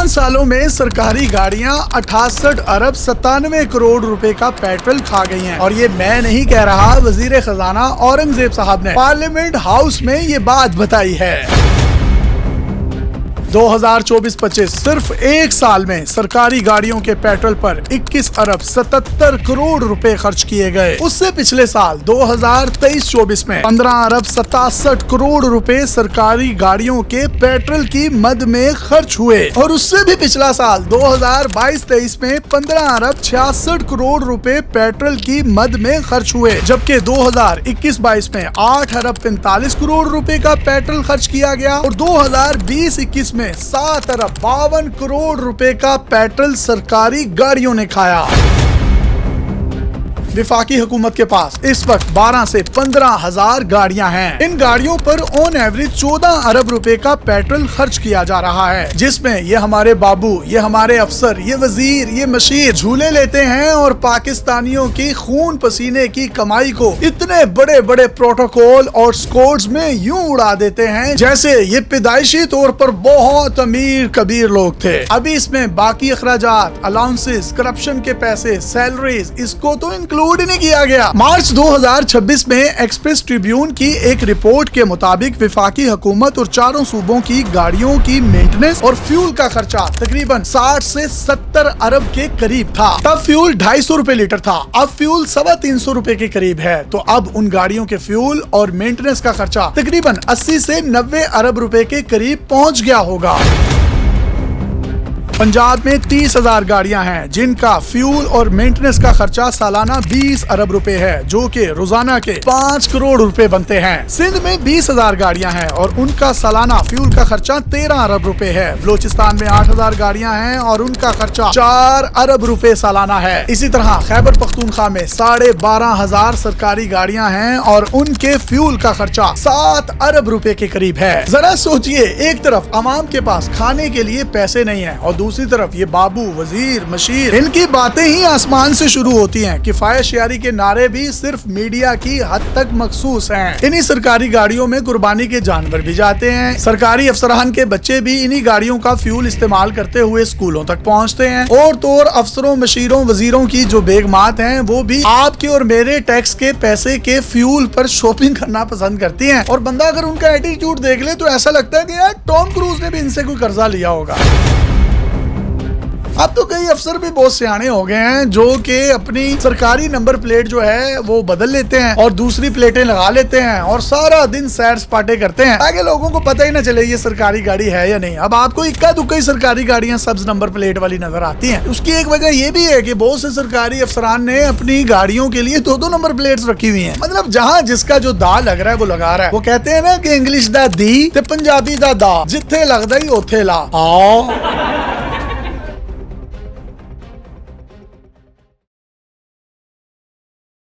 5 सालों में सरकारी गाड़ियां 68 अरब 97 करोड़ रुपए का पेट्रोल खा गई हैं। और ये मैं नहीं कह रहा, वजीर खजाना औरंगजेब साहब ने पार्लियामेंट हाउस में ये बात बताई है। 2024-25 सिर्फ एक साल में सरकारी गाड़ियों के पेट्रोल पर 21 अरब 77 करोड़ रुपए खर्च किए गए। उससे पिछले साल 2023-24 में 15 अरब 67 करोड़ रुपए सरकारी गाड़ियों के पेट्रोल की मद में खर्च हुए। और उससे भी पिछला साल 2022-23 में 15 अरब 66 करोड़ रुपए पेट्रोल की मद में खर्च हुए। जबकि 2021-22 में 8 अरब 45 करोड़ रुपए का पेट्रोल खर्च किया गया और 2020-21 में 7 अरब 52 करोड़ रुपए का पेट्रोल सरकारी गाड़ियों ने खाया। विफाकी हुकूमत के पास इस वक्त 12 से 15 हजार गाड़ियां हैं। इन गाड़ियों पर ऑन एवरेज 14 अरब रुपए का पेट्रोल खर्च किया जा रहा है, जिसमें ये हमारे बाबू, ये हमारे अफसर, ये वजीर, ये मशीर झूले लेते हैं और पाकिस्तानियों की खून पसीने की कमाई को इतने बड़े बड़े प्रोटोकॉल और स्कोर्स में यूं उड़ा देते हैं जैसे ये पैदाइशी तौर पर बहुत अमीर कबीर लोग थे। अभी इसमें बाकी अखराजात, अलाउंसेस, करप्शन के पैसे, सैलरीज, इसको तो इंक्लूड नहीं किया गया। मार्च 2026 में एक्सप्रेस ट्रिब्यून की एक रिपोर्ट के मुताबिक विफाकी हुकूमत और चारों सूबों की गाड़ियों की मेंटेनेंस और फ्यूल का खर्चा तकरीबन 60 से 70 अरब के करीब था। तब फ्यूल 250 रुपए लीटर था, अब फ्यूल 350 रुपए के करीब है। तो अब उन गाड़ियों के फ्यूल और मेंटेनेंस का खर्चा तकरीबन 80 से 90 अरब रुपए के करीब पहुँच गया होगा। पंजाब में 30,000 गाड़ियां हैं जिनका फ्यूल और मेंटेनेंस का खर्चा सालाना 20 अरब रुपए है, जो कि रोजाना के 5 करोड़ रुपए बनते हैं। सिंध में 20,000 गाड़ियां हैं और उनका सालाना फ्यूल का खर्चा 13 अरब रुपए है। बलोचिस्तान में 8,000 गाड़ियां हैं और उनका खर्चा 4 अरब रुपए सालाना है। इसी तरह खैबर पख्तूनख्वा में 12,500 सरकारी गाड़ियां हैं और उनके फ्यूल का खर्चा 7 अरब रुपए के करीब है। जरा सोचिए, एक तरफ अवाम के पास खाने के लिए पैसे नहीं है और दूसरी तरफ ये बाबू, वजीर, मशीर, इनकी बातें ही आसमान से शुरू होती हैं। किफायत शेयरी के नारे भी सिर्फ मीडिया की हद तक मखसूस हैं। इन्हीं सरकारी गाड़ियों में कुर्बानी के जानवर भी जाते हैं। सरकारी अफसरान के बच्चे भी इन्हीं गाड़ियों का फ्यूल इस्तेमाल करते हुए स्कूलों तक पहुंचते हैं। और तो और अफसरों, मशीरों, वजीरों की जो बेगमात हैं वो भी आपके और मेरे टैक्स के पैसे के फ्यूल पर शॉपिंग करना पसंद करती हैं। और बंदा अगर उनका एटीट्यूड देख ले तो ऐसा लगता है कि यार टॉम क्रूज ने भी इनसे कोई कर्जा लिया होगा। अब तो कई अफसर भी बहुत सियाने हो गए हैं जो कि अपनी सरकारी नंबर प्लेट जो है वो बदल लेते हैं और दूसरी प्लेटें लगा लेते हैं और सारा दिन सैर सपाटे करते हैं ताकि लोगों को पता ही ना चले ये सरकारी गाड़ी है या नहीं। अब आपको इक्का दुक्का ही सरकारी गाड़ियां सब्ज नंबर प्लेट वाली नजर आती हैं। उसकी एक वजह ये भी है कि बहुत से सरकारी अफसरान ने अपनी गाड़ियों के लिए 2-2 नंबर प्लेट्स रखी हुई हैं। मतलब जहाँ जिसका जो दा लग रहा है वो लगा रहा है। वो कहते हैं ना कि इंग्लिश दा दी ते पंजाबी दा दा, जिथे लगदा ही ओथे ला।